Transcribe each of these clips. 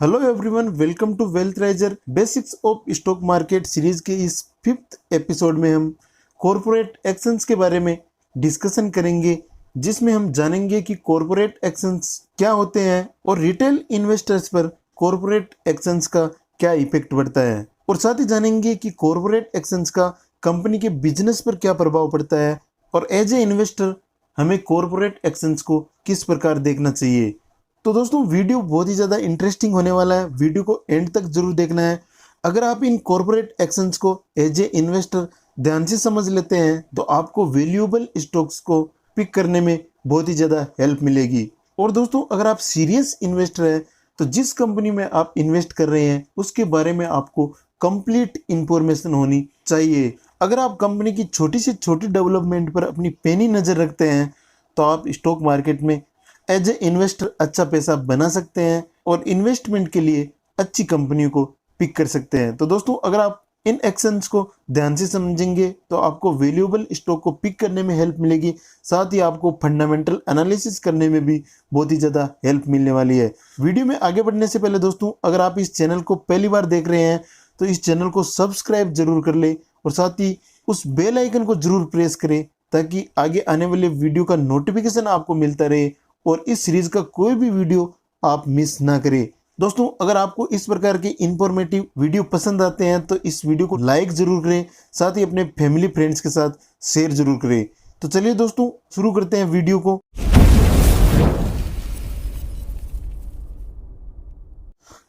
Hello everyone, welcome to Wealth Riser basics of stock market series के इस 5th episode में हम corporate actions के बारे में डिस्कशन करेंगे, जिसमें हम जानेंगे कि कॉरपोरेट एक्शंस क्या होते हैं और रिटेल इन्वेस्टर्स पर कॉरपोरेट एक्शंस का क्या इफेक्ट पड़ता है, और साथ ही जानेंगे कि कॉरपोरेट एक्शंस का कंपनी के बिजनेस पर क्या प्रभाव पड़ता है और एज ए इन्वेस्टर हमें कॉरपोरेट एक्शंस को किस प्रकार देखना चाहिए। तो दोस्तों, वीडियो बहुत ही ज़्यादा इंटरेस्टिंग होने वाला है, वीडियो को एंड तक जरूर देखना है। अगर आप इन कॉरपोरेट एक्शंस को एज ए इन्वेस्टर ध्यान से समझ लेते हैं तो आपको वैल्यूएबल स्टॉक्स को पिक करने में बहुत ही ज़्यादा हेल्प मिलेगी। और दोस्तों, अगर आप सीरियस इन्वेस्टर हैं तो जिस कंपनी में आप इन्वेस्ट कर रहे हैं उसके बारे में आपको कंप्लीट इंफॉर्मेशन होनी चाहिए। अगर आप कंपनी की छोटी से छोटी डेवलपमेंट पर अपनी पैनी नज़र रखते हैं तो आप स्टॉक मार्केट में एज ए इन्वेस्टर अच्छा पैसा बना सकते हैं और इन्वेस्टमेंट के लिए अच्छी कंपनियों को पिक कर सकते हैं। तो दोस्तों, अगर आप इन एक्शंस को ध्यान से समझेंगे तो आपको वैल्यूएबल स्टॉक को पिक करने में हेल्प मिलेगी, साथ ही आपको फंडामेंटल एनालिसिस करने में भी बहुत ही ज़्यादा हेल्प मिलने वाली है। वीडियो में आगे बढ़ने से पहले दोस्तों, अगर आप इस चैनल को पहली बार देख रहे हैं तो इस चैनल को सब्सक्राइब जरूर कर ले और साथ ही उस बेल आइकन को जरूर प्रेस करें ताकि आगे आने वाले वीडियो का नोटिफिकेशन आपको मिलता रहे और इस सीरीज का कोई भी वीडियो आप मिस ना करें। दोस्तों, अगर आपको इस प्रकार के इंफॉर्मेटिव वीडियो पसंद आते हैं तो इस वीडियो को लाइक जरूर करें, साथ ही अपने फैमिली फ्रेंड्स के साथ शेयर जरूर करें। तो चलिए दोस्तों, शुरू करते हैं वीडियो को।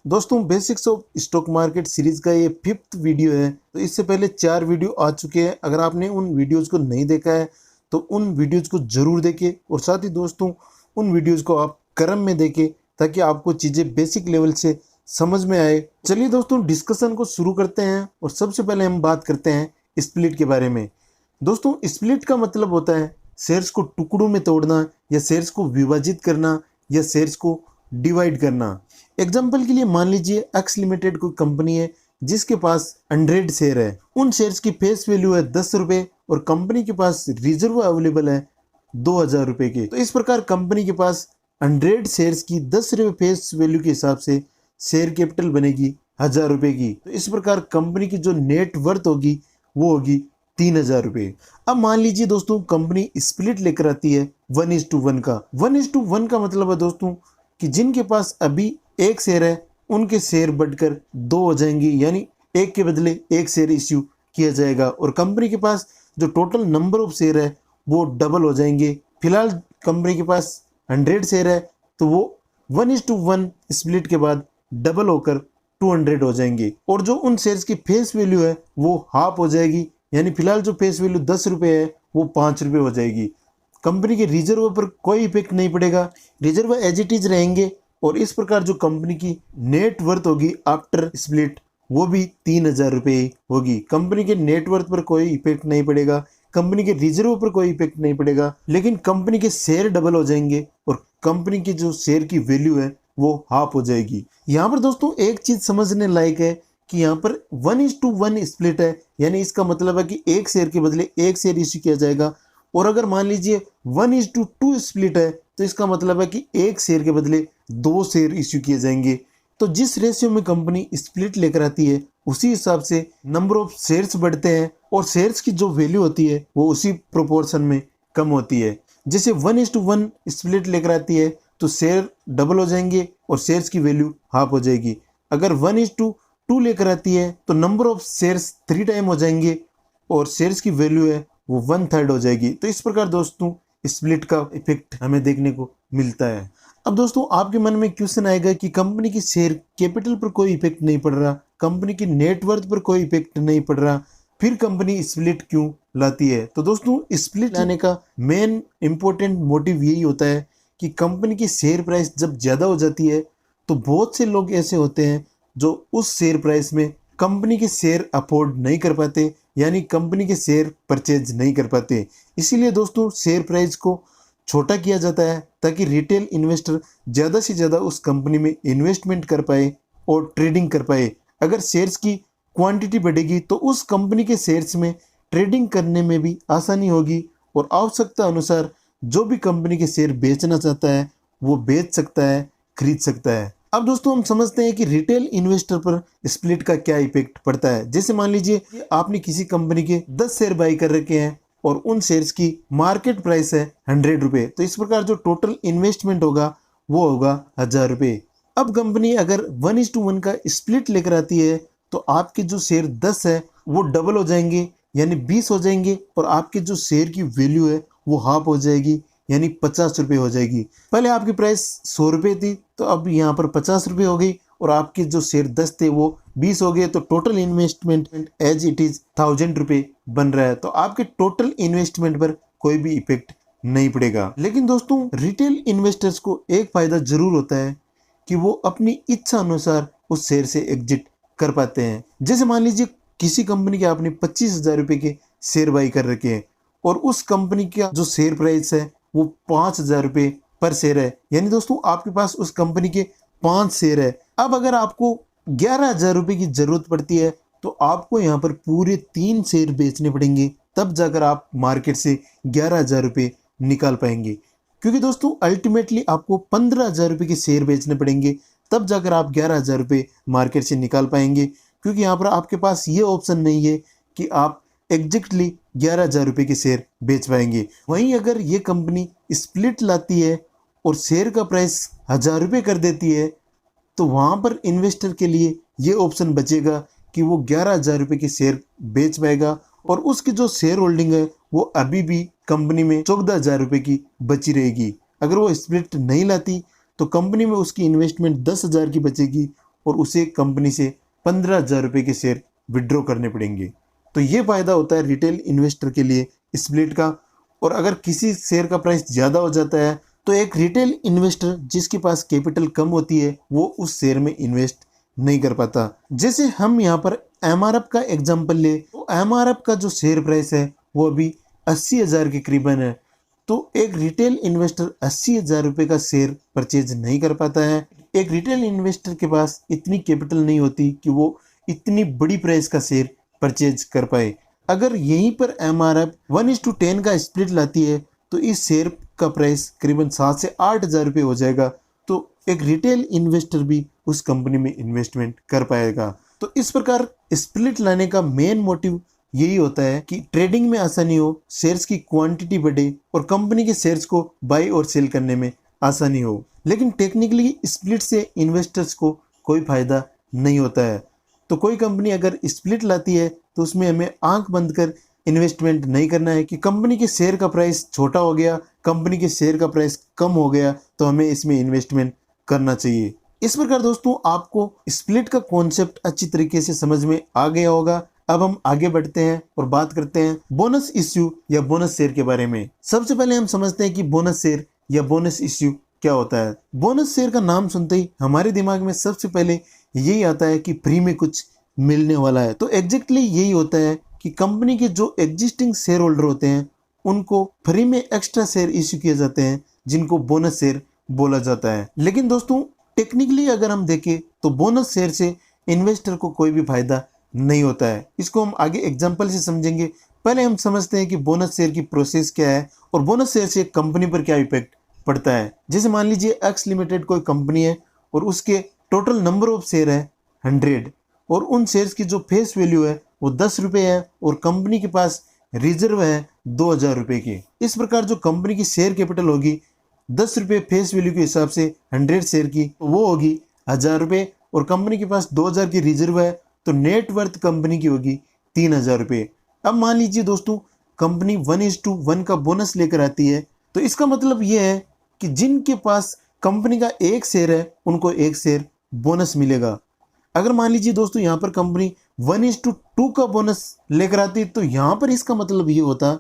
दोस्तों, basics of stock market series का ये 5th वीडियो है। तो इससे पहले 4 वीडियो आ चुके हैं। अगर आपने उन वीडियोज़ को नहीं देखा है तो उन वीडियोज़ को जरूर देखें और साथ ही दोस्तों उन वीडियोज़ को आप क्रम में देखें ताकि आपको चीज़ें बेसिक लेवल से समझ में आए। चलिए दोस्तों, डिस्कशन को शुरू करते हैं और सबसे पहले हम बात करते हैं स्प्लिट के बारे में। दोस्तों, स्प्लिट का मतलब होता है शेयर्स को टुकड़ों में तोड़ना या शेयर्स को विभाजित करना या शेयर्स को डिवाइड करना। एग्जाम्पल के लिए मान लीजिए एक्स लिमिटेड कोई कंपनी है जिसके पास 100 शेयर है। उन शेयर्स की फेस वैल्यू है 10 रुपये और कंपनी के पास रिजर्व अवेलेबल है 2000 रुपये के। तो इस प्रकार कंपनी के पास 100 शेयर्स की 10 रुपये फेस वैल्यू के हिसाब से शेयर कैपिटल बनेगी 1000 रुपये की। तो इस प्रकार कंपनी की जो नेट वर्थ होगी वो होगी 3000 रुपये। अब मान लीजिए दोस्तों, कंपनी स्प्लिट लेकर आती है 1:1 का। 1:1 का मतलब है दोस्तों कि जिनके पास अभी 1 शेयर है उनके शेयर बढ़कर 2 हो जाएंगे, यानी 1 के बदले 1 शेयर इश्यू किया जाएगा और कंपनी के पास जो टोटल नंबर ऑफ शेयर है वो डबल हो जाएंगे। फिलहाल कंपनी के पास 100 शेयर है तो वो 1:1 स्प्लिट के बाद डबल होकर 200 हो जाएंगे और जो उन शेयर्स की फेस वैल्यू है वो हाफ हो जाएगी, यानी फिलहाल जो फेस वैल्यू 10 रुपये है वो 5 रुपये हो जाएगी। कंपनी के रिजर्व पर कोई इफेक्ट नहीं पड़ेगा, रिजर्व एज इट इज रहेंगे और इस प्रकार जो कंपनी की नेट वर्थ होगी आफ्टर स्प्लिट वो भी 3000 रुपये होगी। कंपनी के नेट वर्थ पर कोई इफेक्ट नहीं पड़ेगा, कंपनी के रिजर्व पर कोई इफेक्ट नहीं पड़ेगा, लेकिन कंपनी के शेयर डबल हो जाएंगे और कंपनी की जो शेयर की वैल्यू है वो हाफ हो जाएगी। यहाँ पर दोस्तों एक चीज समझने लायक है कि यहाँ पर 1:1 स्प्लिट है, यानी इसका मतलब है कि 1 शेयर के बदले 1 शेयर इश्यू किया जाएगा। और अगर मान लीजिए 1:2 स्प्लिट है तो इसका मतलब है कि 1 शेयर के बदले 2 शेयर इश्यू किए जाएंगे। तो जिस रेशियो में कंपनी स्प्लिट लेकर आती है उसी हिसाब से नंबर ऑफ शेयर्स बढ़ते हैं और शेयर्स की जो वैल्यू होती है वो उसी प्रोपोर्शन में कम होती है। जैसे 1:1 स्प्लिट लेकर आती है तो शेयर डबल हो जाएंगे और शेयर्स की वैल्यू हाफ हो जाएगी। अगर 1:2 लेकर आती है तो नंबर ऑफ शेयर्स 3 टाइम हो जाएंगे और शेयर्स की वैल्यू है वो 1/3 हो जाएगी। तो इस प्रकार दोस्तों स्प्लिट का इफेक्ट हमें देखने को मिलता है। अब दोस्तों, आपके मन में क्वेश्चन आएगा कि कंपनी की शेयर कैपिटल पर कोई इफेक्ट नहीं पड़ रहा, कंपनी की नेटवर्थ पर कोई इफेक्ट नहीं पड़ रहा, फिर कंपनी स्प्लिट क्यों लाती है? तो दोस्तों, स्प्लिट लाने का मेन इंपॉर्टेंट मोटिव यही होता है कि कंपनी की शेयर प्राइस जब ज़्यादा हो जाती है तो बहुत से लोग ऐसे होते हैं जो उस शेयर प्राइस में कंपनी के शेयर अफोर्ड नहीं कर पाते, यानी कंपनी के शेयर परचेज नहीं कर पाते। इसीलिए दोस्तों शेयर प्राइस को छोटा किया जाता है ताकि रिटेल इन्वेस्टर ज़्यादा से ज़्यादा उस कंपनी में इन्वेस्टमेंट कर पाए और ट्रेडिंग कर पाए। अगर शेयर्स की क्वांटिटी बढ़ेगी तो उस कंपनी के शेयर्स में ट्रेडिंग करने में भी आसानी होगी और आवश्यकता अनुसार जो भी कंपनी के शेयर बेचना चाहता है वो बेच सकता है, खरीद सकता है। अब दोस्तों हम समझते हैं कि रिटेल इन्वेस्टर पर स्प्लिट का क्या इफेक्ट पड़ता है। जैसे मान लीजिए आपने किसी कंपनी के 10 शेयर बाई कर रखे हैं और उन शेयर्स की मार्केट प्राइस है 100 रुपये, तो इस प्रकार जो टोटल इन्वेस्टमेंट होगा वो होगा 1000 रुपये। अब कंपनी अगर 1:1 का स्प्लिट लेकर आती है तो आपके जो शेयर 10 है वो डबल हो जाएंगे यानी 20 हो जाएंगे, और आपके जो शेयर की वैल्यू है वो हाफ हो जाएगी यानी 50 रुपये हो जाएगी। पहले आपकी प्राइस 100 रुपये थी तो अब यहाँ पर 50 रुपये हो गई, और आपके जो शेयर 10 थे वो 20 हो गए, तो total investment as it is 1000 रुपये बन रहा है। तो आपके टोटल इन्वेस्टमेंट पर कोई भी इफेक्ट नहीं पड़ेगा। लेकिन दोस्तों रिटेल इन्वेस्टर्स को एक फायदा जरूर होता है कि वो अपनी इच्छा अनुसार उस शेयर से एग्जिट कर पाते हैं। जैसे मान लीजिए किसी कंपनी के आपने 25,000 रुपये के शेयर बाई कर रखे हैं और उस कंपनी का जो शेयर प्राइस है वो 5,000 रुपये पर शेयर है, यानी दोस्तों आपके पास उस कंपनी के 5 शेयर है। अब अगर आपको 11,000 रुपये की जरूरत पड़ती है तो आपको यहाँ पर पूरे 3 शेयर बेचने पड़ेंगे, तब जाकर आप मार्केट से 11,000 रुपये निकाल पाएंगे। क्योंकि दोस्तों अल्टीमेटली आपको 15,000 रुपये के शेयर बेचने पड़ेंगे, तब जाकर आप 11,000 रुपये मार्केट से निकाल पाएंगे। क्योंकि यहाँ पर आपके पास ये ऑप्शन नहीं है कि आप एग्जैक्टली 11,000 रुपये के शेयर बेच पाएंगे। वहीं अगर ये कंपनी स्प्लिट लाती है और शेयर का प्राइस 1000 रुपये कर देती है तो वहाँ पर इन्वेस्टर के लिए ये ऑप्शन बचेगा कि वो 11,000 रुपये के शेयर बेच पाएगा, और उसकी जो शेयर होल्डिंग है वो अभी भी कंपनी में 14,000 रुपये की बची रहेगी। अगर वो स्प्लिट नहीं लाती तो कंपनी में उसकी इन्वेस्टमेंट 10,000 की बचेगी और उसे कंपनी से 15,000 रुपये के शेयर विड्रॉ करने पड़ेंगे। तो ये फ़ायदा होता है रिटेल इन्वेस्टर के लिए स्प्लिट का। और अगर किसी शेयर का प्राइस ज़्यादा हो जाता है तो एक रिटेल इन्वेस्टर जिसके पास कैपिटल कम होती है वो उस शेयर में इन्वेस्ट नहीं कर पाता। जैसे हम यहाँ पर एमआरएफ का एग्जांपल ले तो एमआरएफ का जो शेयर प्राइस है वो अभी 80,000 के करीबन है, तो एक रिटेल इन्वेस्टर 80,000 रुपये का शेयर परचेज नहीं कर पाता है। एक रिटेल इन्वेस्टर के पास इतनी कैपिटल नहीं होती कि वो इतनी बड़ी प्राइस का शेयर परचेज कर पाए। अगर यहीं पर एमआरएफ 1:10 का स्प्लिट लाती है तो इस शेयर का प्राइस करीबन 7 से 8,000 रुपये हो जाएगा, तो एक रिटेल इन्वेस्टर भी उस कंपनी में इन्वेस्टमेंट कर पाएगा। तो इस प्रकार स्प्लिट लाने का मेन मोटिव यही होता है कि ट्रेडिंग में आसानी हो, शेयर्स की क्वांटिटी बढ़े और कंपनी के शेयर्स को बाई और सेल करने में आसानी हो। लेकिन टेक्निकली स्प्लिट से इन्वेस्टर्स को कोई फायदा नहीं होता है। तो कोई कंपनी अगर स्प्लिट लाती है तो उसमें हमें आंख बंद कर इन्वेस्टमेंट नहीं करना है कि कंपनी के शेयर का प्राइस छोटा हो गया, कंपनी के शेयर का प्राइस कम हो गया तो हमें इसमें इन्वेस्टमेंट करना चाहिए। इस प्रकार दोस्तों आपको स्प्लिट का कॉन्सेप्ट अच्छी तरीके से समझ में आ गया होगा। अब हम आगे बढ़ते हैं और बात करते हैं बोनस इश्यू या बोनस शेयर के बारे में। सबसे पहले हम समझते हैं कि बोनस शेयर या बोनस इश्यू क्या होता है। बोनस शेयर का नाम सुनते ही हमारे दिमाग में सबसे पहले यही आता है कि फ्री में कुछ मिलने वाला है। तो एग्जैक्टली यही होता है कि कंपनी के जो एग्जिस्टिंग शेयर होल्डर होते हैं उनको फ्री में एक्स्ट्रा शेयर इश्यू किए जाते हैं जिनको बोनस शेयर बोला जाता है। लेकिन दोस्तों टेक्निकली अगर हम देखें तो बोनस शेयर से इन्वेस्टर को कोई भी फायदा नहीं होता है। इसको हम आगे एग्जांपल से समझेंगे। पहले हम समझते हैं कि बोनस शेयर की प्रोसेस क्या है और बोनस शेयर से कंपनी पर क्या इफेक्ट पड़ता है। जैसे मान लीजिए एक्स लिमिटेड कोई कंपनी है और उसके टोटल नंबर ऑफ शेयर है 100 और उन शेयर्स की जो फेस वैल्यू है वो 10 रुपये है और कंपनी के पास रिजर्व है 2,000 रुपये की। इस प्रकार जो कंपनी की शेयर कैपिटल होगी 10 रुपये फेस वैल्यू के हिसाब से 100 शेयर की वो होगी 1,000 रुपये, और कंपनी के पास 2,000 की रिजर्व है तो नेट वर्थ कंपनी की होगी 3,000 रुपये। अब मान लीजिए दोस्तों कंपनी 1:1 का बोनस लेकर आती है, तो इसका मतलब ये है कि जिनके पास कंपनी का एक शेयर है उनको एक शेयर बोनस मिलेगा। अगर मान लीजिए दोस्तों यहाँ पर कंपनी 1:2 का बोनस लेकर आती तो यहाँ पर इसका मतलब ये होता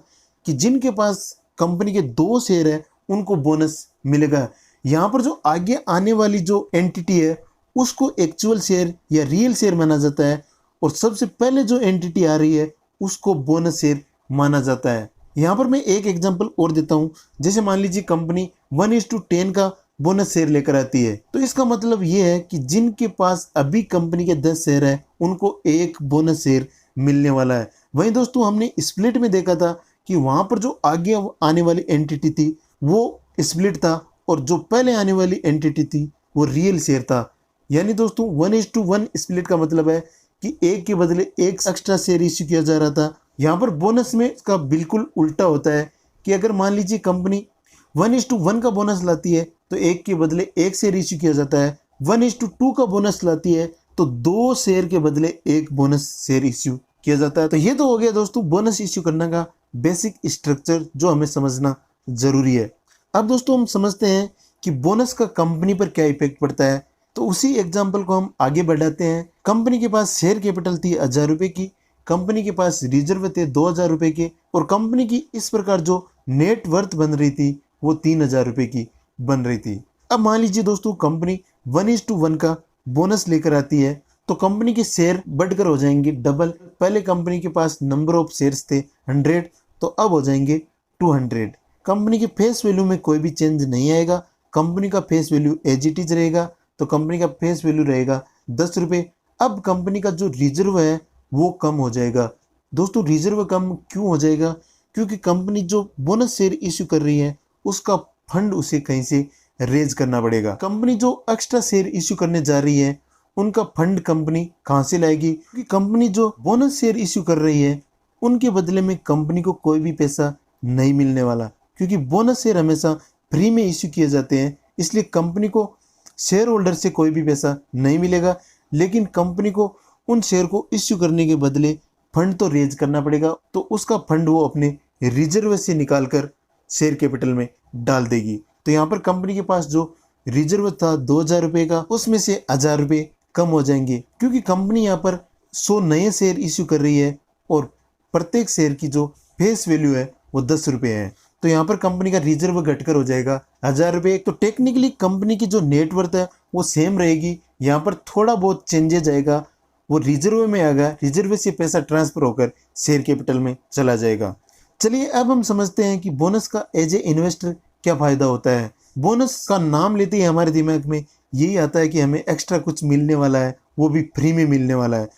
कि जिनके पास कंपनी के 2 शेयर है उनको बोनस मिलेगा। यहाँ पर जो आगे आने वाली जो एंटिटी है उसको एक्चुअल शेयर या रियल शेयर माना जाता है और सबसे पहले जो एंटिटी आ रही है उसको बोनस शेयर माना जाता है। यहाँ पर मैं एक एग्जांपल और देता हूँ। जैसे मान लीजिए कंपनी 1:10 का बोनस शेयर लेकर आती है, तो इसका मतलब ये है कि जिनके पास अभी कंपनी के 10 शेयर है उनको एक बोनस शेयर मिलने वाला है। वहीं दोस्तों हमने स्प्लिट में देखा था कि वहाँ पर जो आगे आने वाली एंटिटी थी वो स्प्लिट था और जो पहले आने वाली एंटिटी थी वो रियल शेयर था। यानी दोस्तों 1:1 स्प्लिट का मतलब है कि एक के बदले एक एक्स्ट्रा शेयर इश्यू किया जा रहा था। यहाँ पर बोनस में इसका बिल्कुल उल्टा होता है कि अगर मान लीजिए कंपनी 1:1 का बोनस लाती है तो एक के बदले एक शेयर इश्यू किया जाता है। 1:2 का बोनस लाती है तो 2 शेयर के बदले एक बोनस शेयर इश्यू किया जाता है। तो ये तो हो गया दोस्तों बोनस इश्यू करने का बेसिक स्ट्रक्चर जो हमें समझना जरूरी है। अब दोस्तों हम समझते हैं कि बोनस का कंपनी पर क्या इफेक्ट पड़ता है। तो उसी एग्जाम्पल को हम आगे बढ़ाते हैं। कंपनी के पास शेयर कैपिटल थी 1000 रुपए की, कंपनी के पास रिजर्व थे 2000 रुपए के, और कंपनी की इस प्रकार जो नेट वर्थ बन रही थी वो 3000 रुपए की बन रही थी। अब मान लीजिए दोस्तों कंपनी 1:1 का बोनस लेकर आती है तो कंपनी के शेयर बढ़कर हो जाएंगे डबल। पहले कंपनी के पास नंबर ऑफ शेयर्स थे 100, तो अब हो जाएंगे 200। कंपनी के फेस वैल्यू में कोई भी चेंज नहीं आएगा, कंपनी का face value as it is रहेगा। तो कंपनी का फेस वैल्यू रहेगा 10 रुपये। अब कंपनी का जो रिजर्व है वो कम हो जाएगा। दोस्तों रिजर्व कम क्यों हो जाएगा? क्योंकि कंपनी जो बोनस शेयर इश्यू कर रही है उसका फंड उसे कहीं से रेज करना पड़ेगा। कंपनी जो एक्स्ट्रा शेयर इश्यू करने जा रही है उनका फंड कंपनी कहाँ से लाएगी? क्योंकि कंपनी जो बोनस शेयर इश्यू कर रही है उनके बदले में कंपनी को कोई भी पैसा नहीं मिलने वाला, क्योंकि बोनस शेयर हमेशा फ्री में इश्यू किए जाते हैं। इसलिए कंपनी को शेयर होल्डर से कोई भी पैसा नहीं मिलेगा, लेकिन कंपनी को उन शेयर को इश्यू करने के बदले फंड तो रेज करना पड़ेगा। तो उसका फंड वो अपने रिजर्व से निकालकर शेयर कैपिटल में डाल देगी। तो यहाँ पर कंपनी के पास जो रिजर्व था 2000 रुपये का, उसमें से 1000 रुपये कम हो जाएंगे, क्योंकि कंपनी यहाँ पर 100 नए शेयर इश्यू कर रही है और प्रत्येक शेयर की जो फेस वैल्यू है वो 10 रुपये है। तो यहाँ पर कंपनी का रिजर्व घटकर हो जाएगा 1000 रुपये। तो टेक्निकली कंपनी की जो नेटवर्थ है वो सेम रहेगी, यहाँ पर थोड़ा बहुत चेंजेज आएगा, वो रिजर्व में आएगा, रिजर्व से पैसा ट्रांसफर होकर शेयर कैपिटल में चला जाएगा। चलिए अब हम समझते हैं कि बोनस का एज ए इन्वेस्टर क्या फायदा होता है। बोनस का नाम लेते ही हमारे दिमाग में यही आता है कि हमें एक्स्ट्रा कुछ मिलने वाला है, वो भी फ्री में मिलने वाला है।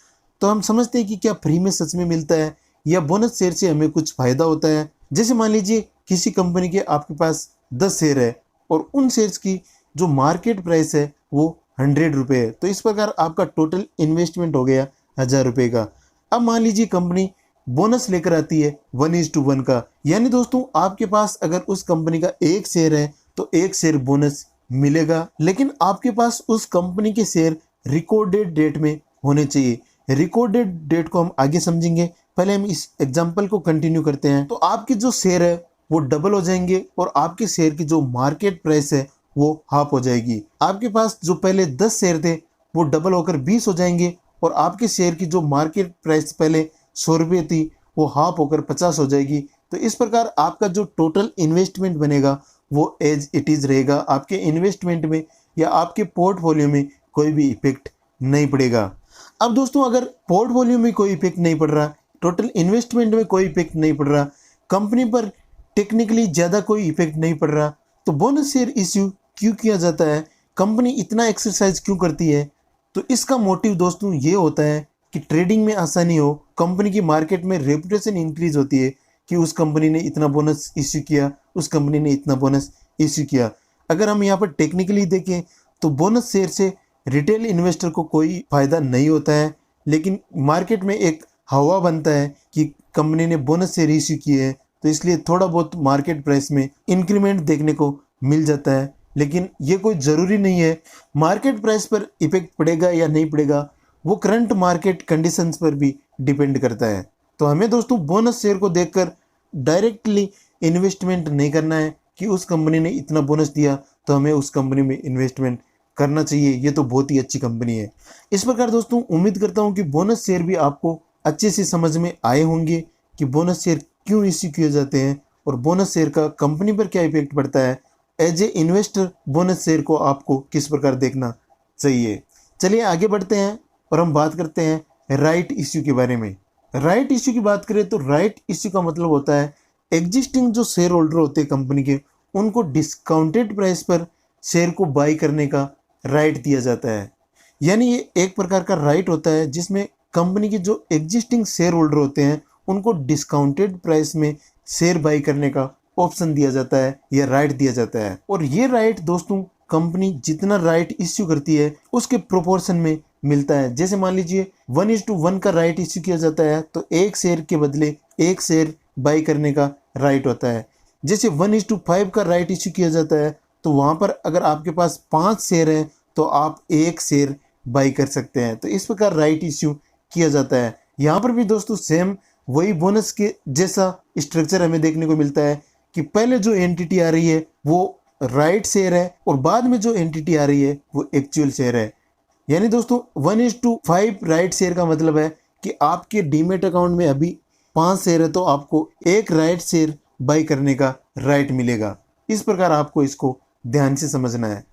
तो हम समझते हैं कि क्या फ्री में सच में मिलता है या बोनस शेयर से हमें कुछ फायदा होता है। जैसे मान लीजिए किसी कंपनी के आपके पास 10 शेयर है और उन शेयर्स की जो मार्केट प्राइस है वो 100 रुपये है, तो इस प्रकार आपका टोटल इन्वेस्टमेंट हो गया 1000 रुपये का। अब मान लीजिए कंपनी बोनस लेकर आती है 1:1 का, यानी दोस्तों आपके पास अगर उस कंपनी का एक शेयर है तो एक शेयर बोनस मिलेगा, लेकिन आपके पास उस कंपनी के शेयर रिकॉर्डेड डेट में होने चाहिए। रिकॉर्डेड डेट को हम आगे समझेंगे, पहले हम इस एग्जांपल को कंटिन्यू करते हैं। तो आपके जो शेयर है वो डबल हो जाएंगे और आपके शेयर की जो मार्केट प्राइस है वो हाफ हो जाएगी। आपके पास जो पहले 10 शेयर थे वो डबल होकर 20 हो जाएंगे और आपके शेयर की जो मार्केट प्राइस पहले 100 रुपये थी वो हाफ होकर 50 हो जाएगी। तो इस प्रकार आपका जो टोटल इन्वेस्टमेंट बनेगा वो एज इट इज रहेगा। आपके इन्वेस्टमेंट में या आपके पोर्टफोलियो में कोई भी इफेक्ट नहीं पड़ेगा। अब दोस्तों अगर पोर्टफोलियो में कोई इफेक्ट नहीं पड़ रहा, टोटल इन्वेस्टमेंट में कोई इफेक्ट नहीं पड़ रहा, कंपनी पर टेक्निकली ज़्यादा कोई इफेक्ट नहीं पड़ रहा, तो बोनस शेयर इश्यू क्यों किया जाता है? कंपनी इतना एक्सरसाइज क्यों करती है? तो इसका मोटिव दोस्तों ये होता है कि ट्रेडिंग में आसानी हो, कंपनी की मार्केट में रेपुटेशन इंक्रीज होती है कि उस कंपनी ने इतना बोनस इश्यू किया, उस कंपनी ने इतना बोनस इश्यू किया। अगर हम यहाँ पर टेक्निकली देखें तो बोनस शेयर से रिटेल इन्वेस्टर को कोई फ़ायदा नहीं होता है, लेकिन मार्केट में एक हवा बनता है कि कंपनी ने बोनस शेयर इश्यू किए हैं, तो इसलिए थोड़ा बहुत मार्केट प्राइस में इंक्रीमेंट देखने को मिल जाता है। लेकिन ये कोई ज़रूरी नहीं है मार्केट प्राइस पर इफेक्ट पड़ेगा या नहीं पड़ेगा, वो करंट मार्केट कंडीशंस पर भी डिपेंड करता है। तो हमें दोस्तों बोनस शेयर को देखकर डायरेक्टली इन्वेस्टमेंट नहीं करना है कि उस कंपनी ने इतना बोनस दिया तो हमें उस कंपनी में इन्वेस्टमेंट करना चाहिए, ये तो बहुत ही अच्छी कंपनी है। इस प्रकार दोस्तों उम्मीद करता हूँ कि बोनस शेयर भी आपको अच्छे से समझ में आए होंगे कि बोनस शेयर क्यों इश्यू किए जाते हैं और बोनस शेयर का कंपनी पर क्या इफेक्ट पड़ता है। As a investor bonus share को आपको किस प्रकार देखना चाहिए। चलिए आगे बढ़ते हैं और हम बात करते हैं राइट इश्यू के बारे में। राइट इश्यू की बात करें तो राइट इश्यू का मतलब होता है एग्जिस्टिंग जो शेयर होल्डर होते हैं कंपनी के, उनको डिस्काउंटेड प्राइस पर शेयर को बाई करने का राइट दिया जाता है। यानी ये एक प्रकार का राइट होता है जिसमें कंपनी के जो एग्जिस्टिंग शेयर होल्डर होते हैं उनको डिस्काउंटेड प्राइस में शेयर बाई करने का ऑप्शन दिया जाता है, यह राइट दिया जाता है। और ये राइट दोस्तों कंपनी जितना राइट इश्यू करती है उसके प्रोपोर्शन में मिलता है। जैसे मान लीजिए 1:1 का राइट इश्यू किया जाता है तो एक शेयर के बदले एक शेयर बाई करने का राइट होता है। जैसे 1:5 का राइट इश्यू किया जाता है तो वहाँ पर अगर आपके पास 5 शेयर हैं तो आप एक शेयर बाई कर सकते हैं। तो इस प्रकार राइट इश्यू किया जाता है। यहाँ पर भी दोस्तों सेम वही बोनस के जैसा स्ट्रक्चर हमें देखने को मिलता है कि पहले जो एंटिटी आ रही है वो राइट शेयर है और बाद में जो एंटिटी आ रही है वो एक्चुअल शेयर है। यानी दोस्तों 1:5 राइट शेयर का मतलब है कि आपके डीमेट अकाउंट में अभी 5 शेयर है तो आपको एक राइट शेयर बाई करने का राइट मिलेगा। इस प्रकार आपको इसको ध्यान से समझना है।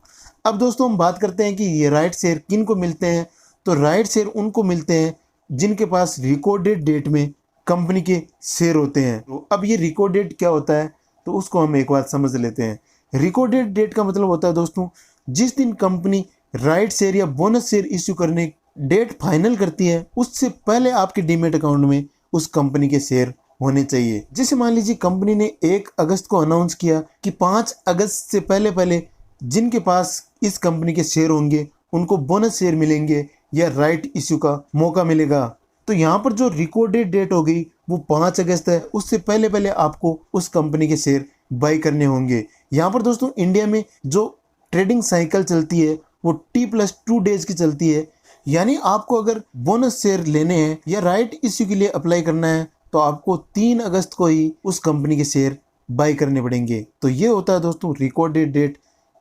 अब दोस्तों हम बात करते हैं कि ये राइट शेयर किन को मिलते हैं। तो राइट शेयर उनको मिलते हैं जिनके पास रिकॉर्डेड डेट में कंपनी के शेयर होते हैं। तो अब ये रिकॉर्डेड क्या होता है तो उसको हम एक बार समझ लेते हैं। रिकॉर्डेड डेट का मतलब होता है दोस्तों जिस दिन कंपनी राइट शेयर या बोनस शेयर इश्यू करने डेट फाइनल करती है उससे पहले आपके डीमेट अकाउंट में उस कंपनी के शेयर होने चाहिए। जैसे मान लीजिए कंपनी ने 1 अगस्त को अनाउंस किया कि 5 अगस्त से पहले पहले जिनके पास इस कंपनी के शेयर होंगे उनको बोनस शेयर मिलेंगे या राइट इश्यू का मौका मिलेगा। तो यहाँ पर जो रिकॉर्डेड डेट हो गई वो 5 अगस्त है, उससे पहले पहले आपको उस कंपनी के शेयर बाई करने होंगे। यहाँ पर दोस्तों इंडिया में जो ट्रेडिंग साइकिल चलती है वो T+2 डेज की चलती है। यानी आपको अगर बोनस शेयर लेने हैं या राइट इश्यू के लिए अप्लाई करना है तो आपको 3 अगस्त को ही उस कंपनी के शेयर बाई करने पड़ेंगे। तो ये होता है दोस्तों रिकॉर्डेड डेट,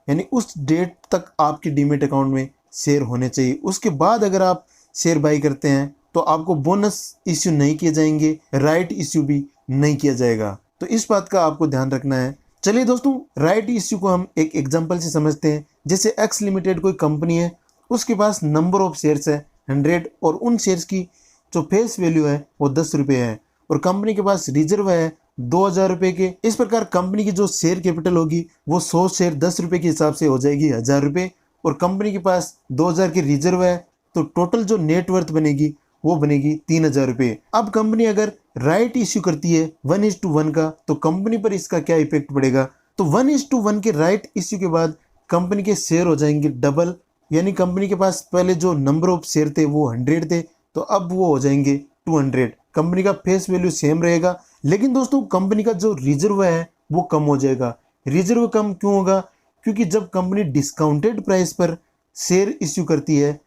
यानी उस डेट तक आपके डीमेट अकाउंट में शेयर होने चाहिए। उसके बाद अगर आप शेयर बाई करते हैं तो आपको बोनस इश्यू नहीं किए जाएंगे, राइट इश्यू भी नहीं किया जाएगा। तो इस बात का आपको ध्यान रखना है। चलिए दोस्तों राइट इश्यू को हम एक एग्जांपल से समझते हैं। जैसे एक्स लिमिटेड कोई कंपनी है, उसके पास नंबर ऑफ शेयर्स है 100 और उन शेयर्स की जो फेस वैल्यू है वो 10 रुपये है और कंपनी के पास रिजर्व है 2000 रुपये के। इस प्रकार कंपनी की जो शेयर कैपिटल होगी वो 100 शेयर 10 रुपये के हिसाब से हो जाएगी 1000 रुपये और कंपनी के पास 2000 की रिजर्व है तो टोटल जो नेटवर्थ बनेगी वो बनेगी 3000 रुपये। अब कंपनी अगर राइट इश्यू करती है 1:1 का तो कंपनी पर इसका क्या इफेक्ट पड़ेगा। तो 1:1 के राइट इश्यू के बाद कंपनी के शेयर हो जाएंगे डबल, यानी कंपनी के पास पहले जो नंबर ऑफ शेयर थे वो 100 थे तो अब वो हो जाएंगे 200। कंपनी का फेस वैल्यू सेम रहेगा लेकिन दोस्तों कंपनी का जो रिजर्व है वो कम हो जाएगा। रिजर्व कम क्यों होगा, क्योंकि जब कंपनी डिस्काउंटेड प्राइस पर शेयर इश्यू करती है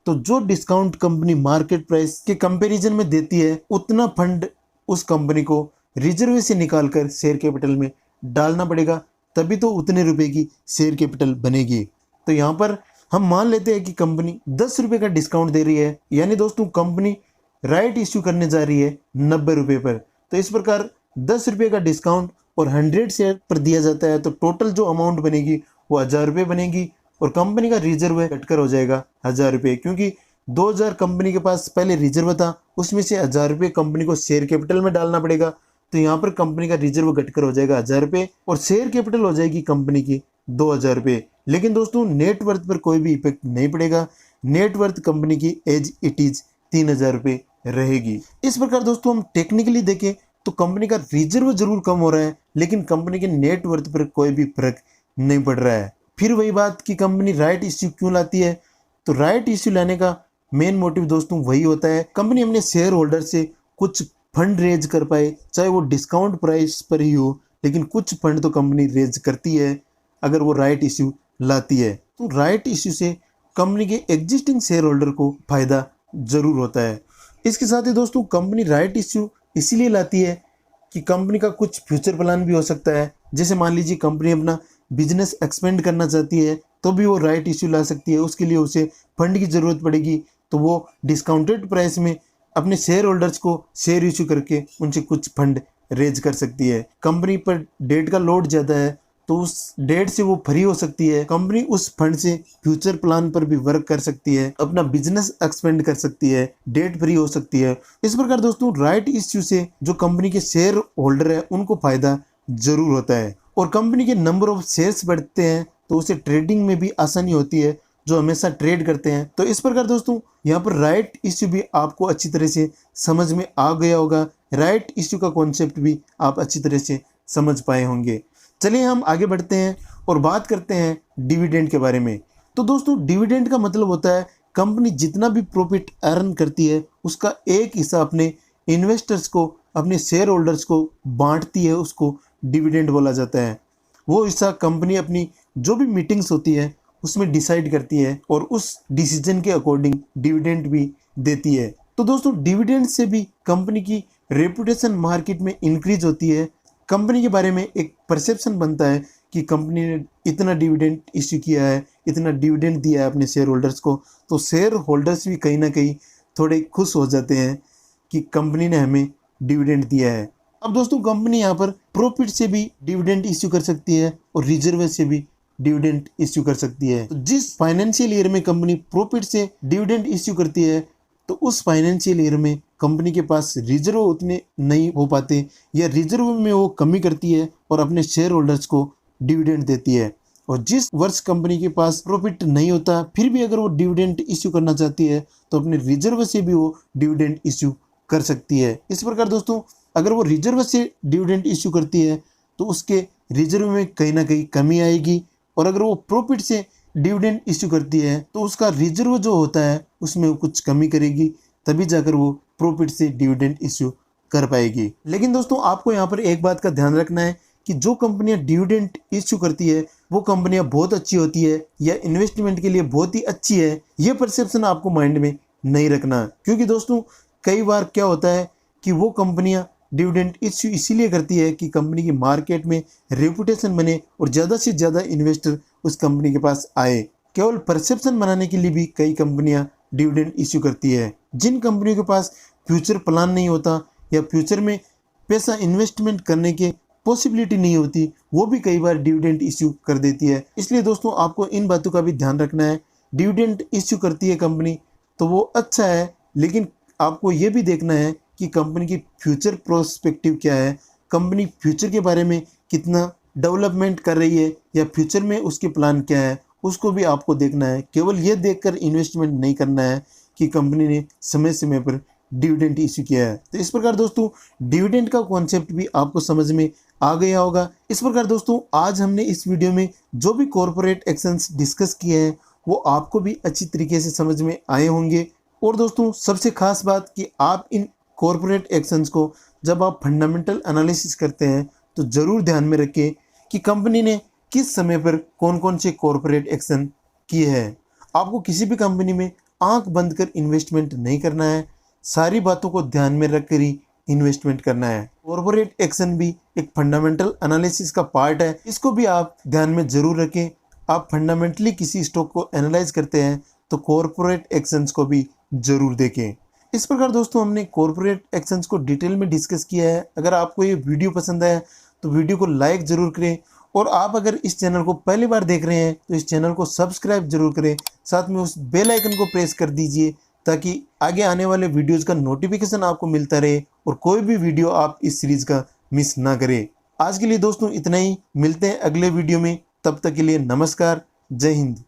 तो जो डिस्काउंट कंपनी मार्केट प्राइस के कंपैरिजन में देती है उतना फंड उस कंपनी को रिजर्व से निकालकर शेयर कैपिटल में डालना पड़ेगा, तभी तो उतने रुपए की शेयर कैपिटल बनेगी। तो यहाँ पर हम मान लेते हैं कि कंपनी 10 रुपये का डिस्काउंट दे रही है, यानी दोस्तों कंपनी राइट इश्यू करने जा रही है 90 रुपये पर। तो इस प्रकार 10 रुपये का डिस्काउंट और 100 शेयर पर दिया जाता है तो टोटल जो अमाउंट बनेगी वो 1000 रुपये बनेगी और कंपनी का रिजर्व घटकर हो जाएगा 1000 रुपये, क्योंकि 2000 कंपनी के पास पहले रिजर्व था, उसमें से 1000 रुपये कंपनी को शेयर कैपिटल में डालना पड़ेगा। तो यहाँ पर कंपनी का रिजर्व घटकर हो जाएगा 1000 रुपये और शेयर कैपिटल हो जाएगी कंपनी की 2000 रुपये। लेकिन दोस्तों नेटवर्थ पर कोई भी इफेक्ट नहीं पड़ेगा, नेटवर्थ कंपनी की एज इट इज 3000 रुपये रहेगी। इस प्रकार दोस्तों हम टेक्निकली देखें तो कंपनी का रिजर्व जरूर कम हो रहा है लेकिन कंपनी के नेटवर्थ पर कोई भी फर्क नहीं पड़ रहा है। फिर वही बात कि कंपनी राइट इश्यू क्यों लाती है, तो राइट इश्यू लाने का मेन मोटिव दोस्तों वही होता है कंपनी अपने शेयर होल्डर से कुछ फंड रेज कर पाए, चाहे वो डिस्काउंट प्राइस पर ही हो, लेकिन कुछ फंड तो कंपनी रेज करती है अगर वो राइट इश्यू लाती है। तो राइट इश्यू से कंपनी के एग्जिस्टिंग शेयर होल्डर को फायदा जरूर होता है। इसके साथ ही दोस्तों कंपनी राइट इश्यू इसीलिए लाती है कि कंपनी का कुछ फ्यूचर प्लान भी हो सकता है। जैसे मान लीजिए कंपनी अपना बिजनेस एक्सपेंड करना चाहती है तो भी वो राइट इश्यू ला सकती है, उसके लिए उसे फंड की ज़रूरत पड़ेगी तो वो डिस्काउंटेड प्राइस में अपने शेयर होल्डर्स को शेयर इश्यू करके उनसे कुछ फंड रेज कर सकती है। कंपनी पर डेट का लोड ज़्यादा है तो उस डेट से वो फ्री हो सकती है, कंपनी उस फंड से फ्यूचर प्लान पर भी वर्क कर सकती है, अपना बिजनेस एक्सपेंड कर सकती है, डेट फ्री हो सकती है। इस प्रकार दोस्तों राइट इश्यू से जो कंपनी के शेयर होल्डर है उनको फायदा जरूर होता है और कंपनी के नंबर ऑफ शेयर्स बढ़ते हैं तो उसे ट्रेडिंग में भी आसानी होती है जो हमेशा ट्रेड करते हैं। तो इस प्रकार दोस्तों यहाँ पर राइट इश्यू भी आपको अच्छी तरह से समझ में आ गया होगा, राइट इश्यू का कॉन्सेप्ट भी आप अच्छी तरह से समझ पाए होंगे। चलिए हम आगे बढ़ते हैं और बात करते हैं डिविडेंड के बारे में। तो दोस्तों डिविडेंड का मतलब होता है कंपनी जितना भी प्रॉफिट अर्न करती है उसका एक हिस्सा अपने इन्वेस्टर्स को, अपने शेयर होल्डर्स को बांटती है, उसको डिविडेंड बोला जाता है। वो हिस्सा कंपनी अपनी जो भी मीटिंग्स होती है उसमें डिसाइड करती है और उस डिसीजन के अकॉर्डिंग डिविडेंड भी देती है। तो दोस्तों डिविडेंड से भी कंपनी की रेपुटेशन मार्केट में इंक्रीज होती है। कंपनी के बारे में एक परसेप्शन बनता है कि कंपनी ने इतना डिविडेंड इश्यू किया है, इतना डिविडेंड दिया है अपने शेयर होल्डर्स को, तो शेयर होल्डर्स भी कहीं ना कहीं थोड़े खुश हो जाते हैं कि कंपनी ने हमें डिविडेंड दिया है। अब दोस्तों कंपनी यहाँ पर प्रॉफिट से भी डिविडेंड इश्यू कर सकती है और रिजर्व से भी डिविडेंड इश्यू कर सकती है। तो जिस फाइनेंशियल ईयर में कंपनी प्रॉफिट से डिविडेंड इश्यू करती है तो उस फाइनेंशियल ईयर में कंपनी के पास रिजर्व उतने नहीं हो पाते या रिजर्व में वो कमी करती है और अपने शेयर होल्डर्स को डिविडेंड देती है। और जिस वर्ष कंपनी के पास प्रॉफिट नहीं होता फिर भी अगर वो डिविडेंड इश्यू करना चाहती है तो अपने रिजर्व से भी वो डिविडेंड इश्यू कर सकती है। इस प्रकार दोस्तों अगर वो रिजर्व से डिविडेंड इश्यू करती है तो उसके रिजर्व में कहीं ना कहीं कमी आएगी, और अगर वो प्रॉफिट से डिविडेंड इश्यू करती है तो उसका रिजर्व जो होता है उसमें वो कुछ कमी करेगी, तभी जाकर वो प्रॉफिट से डिविडेंड इश्यू कर पाएगी। लेकिन दोस्तों आपको यहाँ पर एक बात का ध्यान रखना है कि जो कंपनियां डिविडेंड इश्यू करती है वो कंपनियां बहुत अच्छी होती है या इन्वेस्टमेंट के लिए बहुत ही अच्छी है, ये परसेप्शन आपको माइंड में नहीं रखना। क्योंकि दोस्तों कई बार क्या होता है कि वो कंपनियां डिविडेंड इश्यू इसीलिए करती है कि कंपनी की मार्केट में रेपुटेशन बने और ज़्यादा से ज़्यादा इन्वेस्टर उस कंपनी के पास आए। केवल परसेप्शन बनाने के लिए भी कई कंपनियां डिविडेंड इश्यू करती है। जिन कंपनियों के पास फ्यूचर प्लान नहीं होता या फ्यूचर में पैसा इन्वेस्टमेंट करने के पॉसिबिलिटी नहीं होती वो भी कई बार डिविडेंड इश्यू कर देती है। इसलिए दोस्तों आपको इन बातों का भी ध्यान रखना है। डिविडेंड इश्यू करती है कंपनी तो वो अच्छा है, लेकिन आपको ये भी देखना है कि कंपनी की फ्यूचर प्रोस्पेक्टिव क्या है, कंपनी फ्यूचर के बारे में कितना डेवलपमेंट कर रही है या फ्यूचर में उसके प्लान क्या है, उसको भी आपको देखना है। केवल ये देखकर इन्वेस्टमेंट नहीं करना है कि कंपनी ने समय समय पर डिविडेंड इश्यू किया है। तो इस प्रकार दोस्तों डिविडेंड का कॉन्सेप्ट भी आपको समझ में आ गया होगा। इस प्रकार दोस्तों आज हमने इस वीडियो में जो भी कॉर्पोरेट एक्शंस डिस्कस किए हैं वो आपको भी अच्छी तरीके से समझ में आए होंगे। और दोस्तों सबसे खास बात कि आप इन कॉर्पोरेट एक्शंस को जब आप फंडामेंटल एनालिसिस करते हैं तो ज़रूर ध्यान में रखें कि कंपनी ने किस समय पर कौन कौन से कॉर्पोरेट एक्शन किए हैं। आपको किसी भी कंपनी में आंख बंद कर इन्वेस्टमेंट नहीं करना है, सारी बातों को ध्यान में रख कर ही इन्वेस्टमेंट करना है। कॉर्पोरेट एक्शन भी एक फंडामेंटल एनालिसिस का पार्ट है, इसको भी आप ध्यान में ज़रूर रखें। आप फंडामेंटली किसी स्टॉक को एनालाइज करते हैं तो कॉर्पोरेट एक्शंस को भी ज़रूर देखें। इस प्रकार दोस्तों हमने कॉर्पोरेट एक्शंस को डिटेल में डिस्कस किया है। अगर आपको ये वीडियो पसंद आया तो वीडियो को लाइक ज़रूर करें, और आप अगर इस चैनल को पहली बार देख रहे हैं तो इस चैनल को सब्सक्राइब जरूर करें, साथ में उस बेल आइकन को प्रेस कर दीजिए ताकि आगे आने वाले वीडियोज़ का नोटिफिकेशन आपको मिलता रहे और कोई भी वीडियो आप इस सीरीज़ का मिस ना करें। आज के लिए दोस्तों इतना ही, मिलते हैं अगले वीडियो में, तब तक के लिए नमस्कार, जय हिंद।